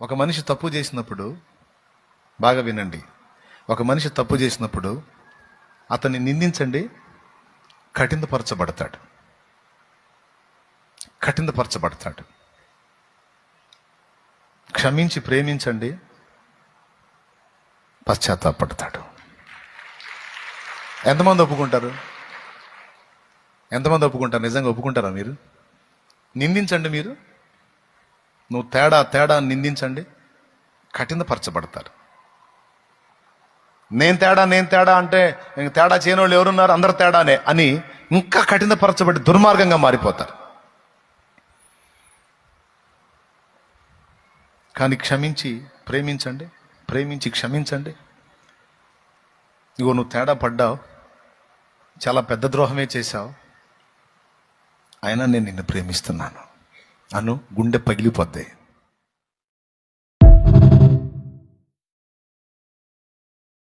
ఒక మనిషి తప్పు చేసినప్పుడు, బాగా వినండి, ఒక మనిషి తప్పు చేసినప్పుడు అతన్ని నిందించండి, కఠినపరచబడతాడు. కఠినపరచబడతాడు. క్షమించి ప్రేమించండి, పశ్చాత్తాపడతాడు. ఎంతమంది ఒప్పుకుంటారు? ఎంతమంది ఒప్పుకుంటారు? నిజంగా ఒప్పుకుంటారా మీరు? నిందించండి, మీరు నువ్వు తేడా నిందించండి, కఠినపరచబడతారు. నేను తేడా అంటే తేడా చేయని వాళ్ళు ఎవరున్నారు? అందరు తేడానే అని ఇంకా కఠినపరచబడి దుర్మార్గంగా మారిపోతారు. కానీ క్షమించి ప్రేమించండి, ప్రేమించి క్షమించండి. ఇగో నువ్వు తేడా పడ్డావు, చాలా పెద్ద ద్రోహమే చేశావు, అయినా నేను నిన్ను ప్రేమిస్తున్నాను అను, గుండె పగిలిపోద్ది.